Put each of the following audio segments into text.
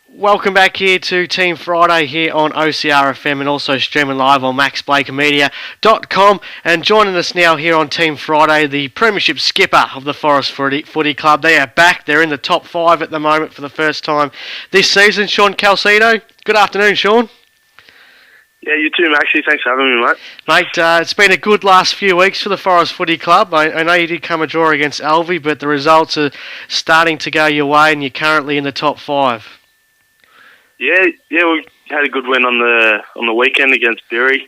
Welcome back here to Team Friday here on OCR FM and also streaming live on maxblakemedia.com. And joining us now here on Team Friday, the Premiership skipper of the Forrest Footy Club. They are back. They're in the top 5 at the moment for the first time this season. Sean Calcedo. Good afternoon, Sean. Yeah, you too, Maxie. Thanks for having me, mate. Mate, it's been a good last few weeks for the Forrest Footy Club. I know you did come a draw against Alvey, but the results are starting to go your way and you're currently in the top 5. Yeah, we had a good win on the weekend against Bury.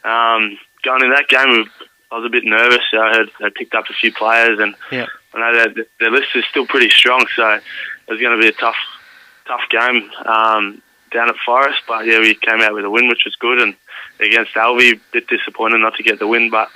Going in that game, I was a bit nervous. I heard they picked up a few players, and I know that their list is still pretty strong, so it was going to be a tough game down at Forrest. But yeah, we came out with a win, which was good. And against Alvey, a bit disappointed not to get the win, but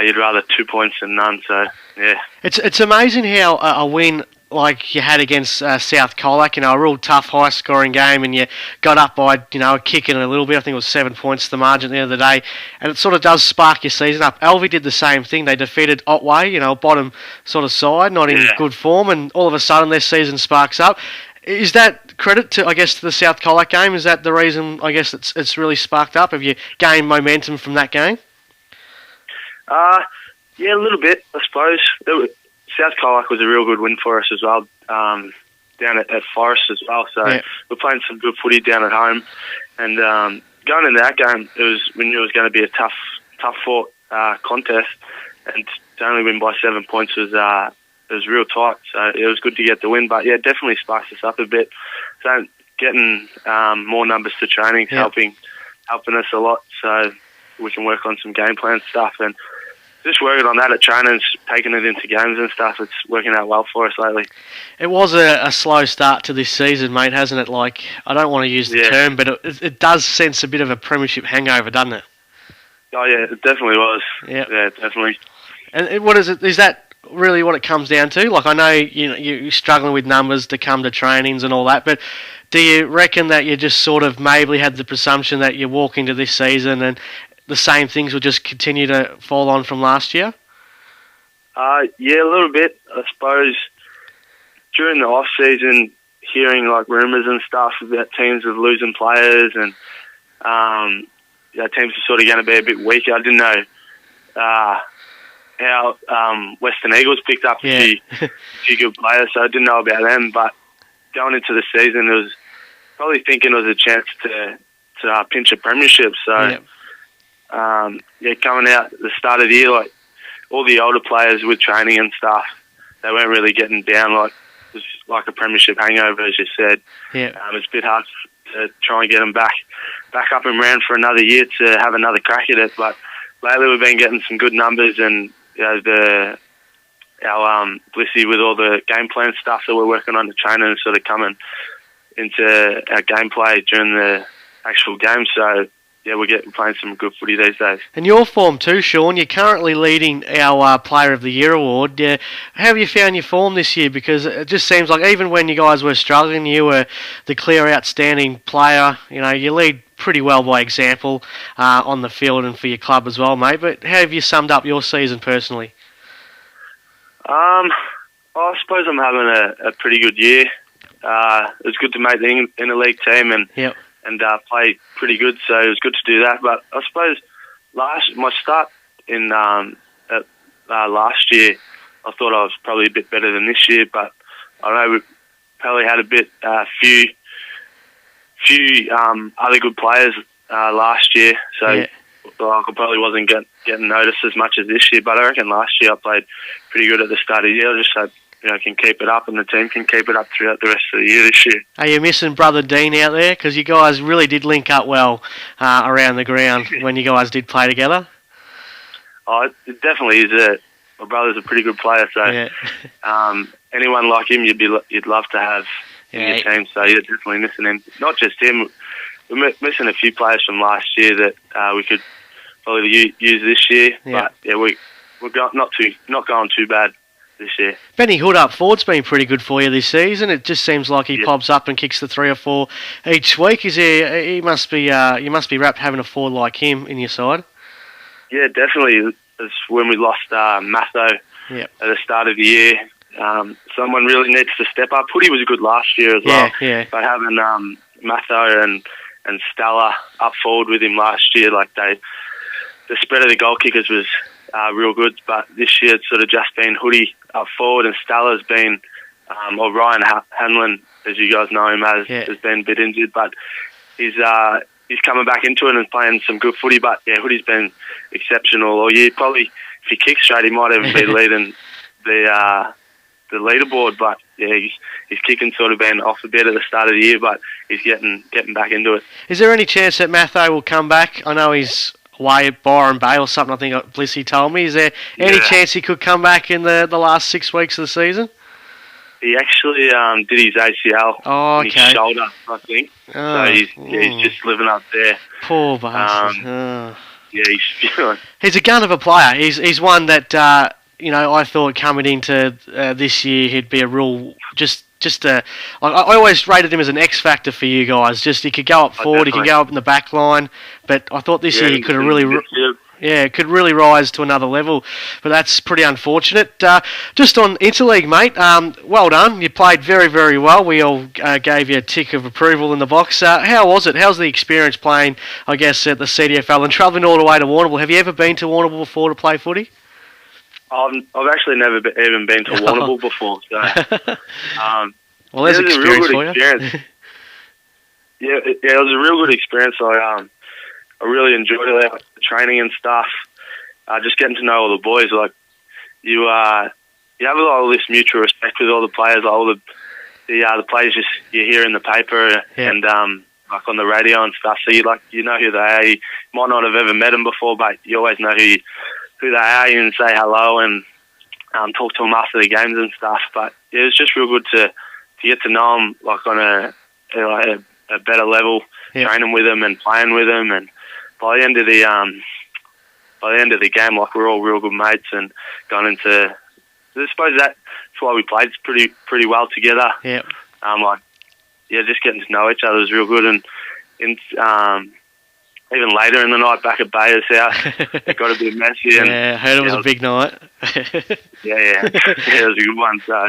you'd rather 2 points than none. So yeah, it's amazing how a win like you had against South Colac, a real tough, high-scoring game, and you got up by, a kick in a little bit. I think it was 7 points the margin at the end of the day, and it sort of does spark your season up. Alvey did the same thing. They defeated Otway, bottom sort of side, not in good form, and all of a sudden their season sparks up. Is that credit to, to the South Colac game? Is that the reason, it's really sparked up? Have you gained momentum from that game? Yeah, a little bit, I suppose. South Colac was a real good win for us as well, down at Forrest as well. So we're playing some good footy down at home. And going into that game, we knew it was going to be a tough fought contest. And to only win by 7 points was real tight. So it was good to get the win. But yeah, definitely sparks us up a bit. So getting more numbers to training helping us a lot. So we can work on some game plan stuff and just working on that at training, taking it into games and stuff. It's working out well for us lately. It was a slow start to this season, mate, hasn't it? I don't want to use the term, but it does sense a bit of a premiership hangover, doesn't it? Oh yeah, it definitely was. Yep. Yeah, definitely. And what is it? Is that really what it comes down to? I know you're struggling with numbers to come to trainings and all that, but do you reckon that you just sort of maybe had the presumption that you walk into this season and the same things will just continue to fall on from last year? Yeah, a little bit. I suppose during the off season, hearing rumours and stuff about teams of losing players and teams are sort of going to be a bit weaker. I didn't know how Western Eagles picked up a few good players, so I didn't know about them. But going into the season, it was probably thinking it was a chance to pinch a premiership. So. Coming out at the start of the year, all the older players with training and stuff, they weren't really getting down. It was like a premiership hangover, as you said. Yeah. It's a bit hard to try and get them back up and round for another year to have another crack at it. But lately we've been getting some good numbers, and our Blissy with all the game plan stuff that we're working on to training is sort of coming into our gameplay during the actual game. So. Yeah, we're playing some good footy these days. And your form too, Sean. You're currently leading our Player of the Year award. How have you found your form this year? Because it just seems like even when you guys were struggling, you were the clear outstanding player. You lead pretty well by example on the field and for your club as well, mate. But how have you summed up your season personally? I suppose I'm having a pretty good year. It was good to make the inter-league team and play pretty good, so it was good to do that. But I suppose my start in last year, I thought I was probably a bit better than this year, but I know we probably had a few other good players last year, so I probably wasn't getting noticed as much as this year, but I reckon last year I played pretty good at the start of the year. I just hope can keep it up, and the team can keep it up throughout the rest of the year this year. Are you missing brother Dean out there? Because you guys really did link up well around the ground when you guys did play together. Oh, it definitely is. My brother's a pretty good player, so anyone like him you'd love to have in your team. So you're definitely missing him. Not just him. We're missing a few players from last year that we could probably use this year. Yeah. But we're not going too bad this year. Benny Hood up forward's been pretty good for you this season. It just seems like he pops up and kicks the 3 or 4 each week. You must be wrapped having a forward like him in your side. Yeah, definitely. It's when we lost Matho at the start of the year. someone really needs to step up. Hoodie was good last year as well. Yeah. But having Matho and Stella up forward with him last year, the spread of the goal kickers was real good. But this year it's sort of just been Hoodie up forward, and Stella's been, or Ryan Hanlon, as you guys know him as, has been a bit injured, but he's coming back into it and playing some good footy. But yeah, Hoodie's been exceptional all year. Probably if he kicks straight, he might even be leading the leaderboard. But yeah, his kicking sort of been off a bit at the start of the year, but he's getting back into it. Is there any chance that Matho will come back? I know he's away at Byron Bay or something. I think Blissy told me. Is there any chance he could come back in the last 6 weeks of the season? He actually did his ACL in his shoulder, I think. So he's just living up there. Poor bastard. Yeah, he's a gun of a player. He's one that I thought coming into this year he'd be a real I always rated him as an X factor for you guys. Just he could go up forward, he could go up in the back line, but I thought this year he could have really. Yeah, it could really rise to another level, but that's pretty unfortunate. Just on Interleague, mate, well done. You played very, very well. We all gave you a tick of approval in the box. How was it? How's the experience playing, I guess, at the CDFL and travelling all the way to Warrnambool? Have you ever been to Warrnambool before to play footy? I've actually never even been to Warrnambool before. So, well, there's it was experience a real good for experience. It was a real good experience. I really enjoyed it, the training and stuff. Just getting to know all the boys. You have all this mutual respect with all the players. All the players you hear in the paper and on the radio and stuff. So you know who they are. You might not have ever met them before, but you always know who they are. You can say hello and talk to them after the games and stuff. But yeah, it's just real good to get to know them on a better level, training with them and playing with them. And by the end of the game, we're all real good mates and gone into. I suppose that's why we played pretty well together. Yeah. Just getting to know each other was real good, and even later in the night back at Bayer's house, it got a bit messy. And, I heard it was a big night. It was a good one. So.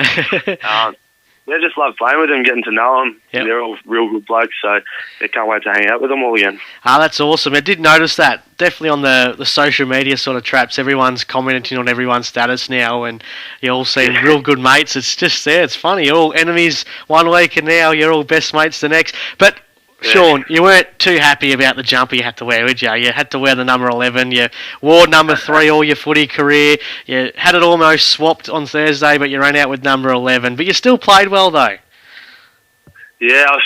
I just love playing with them, getting to know them. Yep. They're all real good blokes, so I can't wait to hang out with them all again. That's awesome. I did notice that. Definitely on the social media sort of traps, everyone's commenting on everyone's status now, and you all seem real good mates. It's just there. It's funny. You're all enemies one week, and now you're all best mates the next. But Sean, you weren't too happy about the jumper you had to wear, would you? You had to wear the number 11. You wore number 3 all your footy career. You had it almost swapped on Thursday, but you ran out with number 11. But you still played well, though. Yeah,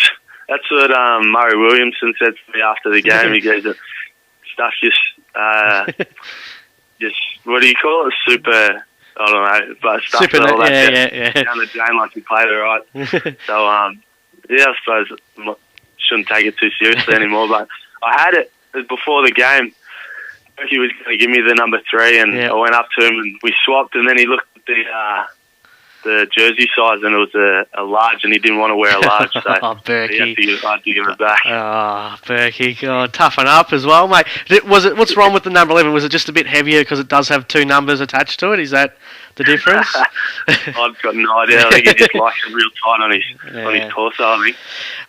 that's what Murray Williamson said to me after the game. He goes, stuff just what do you call it? Super, I don't know, but stuff Super, all that down the drain like he played it right. So, I suppose shouldn't take it too seriously anymore, but I had it before the game. He was going to give me the number 3, and I went up to him and we swapped, and then he looked at the jersey size, and it was a large, and he didn't want to wear a large, so Berkey. I had to give it back. Berkey, God, toughen up as well, mate. What's wrong with the number 11? Was it just a bit heavier because it does have 2 numbers attached to it? Is that the difference? I've got no idea. I think he just likes it real tight on his torso, I think.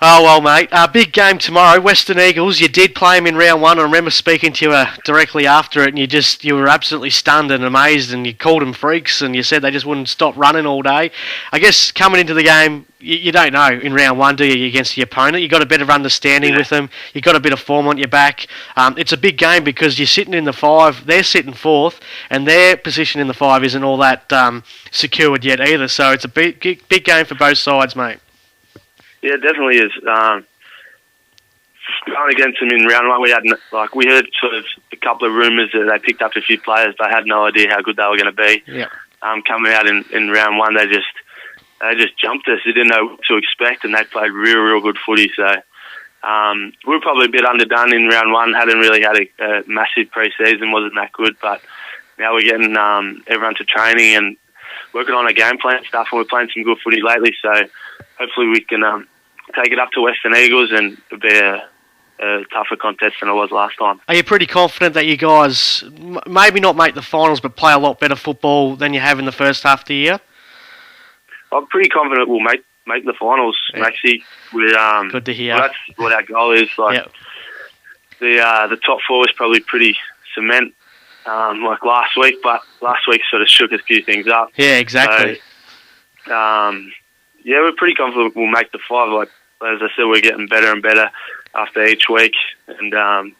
Oh, well, mate. Big game tomorrow. Western Eagles. You did play them in round 1. I remember speaking to you directly after it, and you were absolutely stunned and amazed, and you called them freaks, and you said they just wouldn't stop running all day. I guess coming into the game, you don't know in round 1, do you, against the opponent? You got a bit of understanding with them. You got a bit of form on your back. It's a big game because you're sitting in the 5, they're sitting 4th, and their position in the 5 isn't all that secured yet either. So it's a big game for both sides, mate. Yeah, it definitely is. Going against them in round 1, we heard sort of a couple of rumours that they picked up a few players, but had no idea how good they were going to be. Yeah. Coming out in round 1, they just jumped us. They didn't know what to expect, and they played real good footy. So we were probably a bit underdone in round 1. Hadn't really had a massive pre-season, wasn't that good. But now we're getting everyone to training and working on a game plan stuff, and we're playing some good footy lately. So hopefully we can take it up to Western Eagles and be a tougher contest than it was last time. Are you pretty confident that you guys maybe not make the finals, but play a lot better football than you have in the first half of the year? I'm pretty confident we'll make the finals, Maxie. Good to hear. Well, that's what our goal is. Like the top four is probably pretty cement. Like last week, but last week sort of shook a few things up. Yeah, exactly. So, we're pretty confident we'll make the five. Like as I said, we're getting better and better after each week, and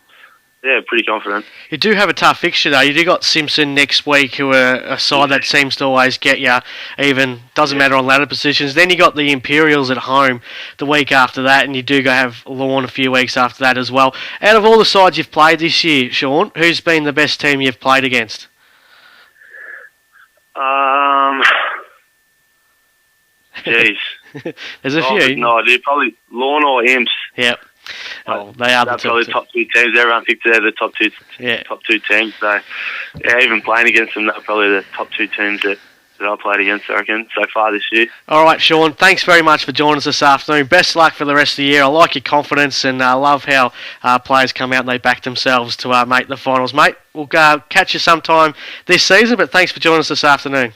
pretty confident. You do have a tough fixture though. You do got Simpson next week, who are a side that seems to always get you even. Doesn't matter on ladder positions. Then you got the Imperials at home the week after that, and you do go have Lawn a few weeks after that as well. Out of all the sides you've played this year, Sean, who's been the best team you've played against? Jeez. There's a few. No idea. Probably Lawn or Imps. Yep. Oh, they are probably the top two teams. Everyone thinks they're the top two teams. So, even playing against them, they're probably the top two teams that I played against, I reckon, so far this year. All right, Sean, thanks very much for joining us this afternoon. Best of luck for the rest of the year. I like your confidence, and I love how players come out and they back themselves to make the finals. Mate, we'll catch you sometime this season, but thanks for joining us this afternoon.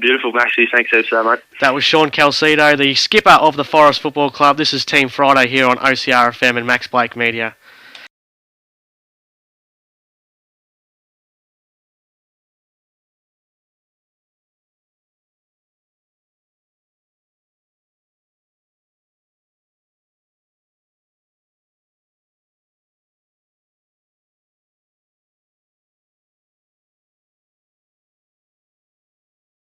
Beautiful, Maxie. Thanks so much. That was Sean Calcedo, the skipper of the Forrest Football Club. This is Team Friday here on OCR FM and Max Blake Media.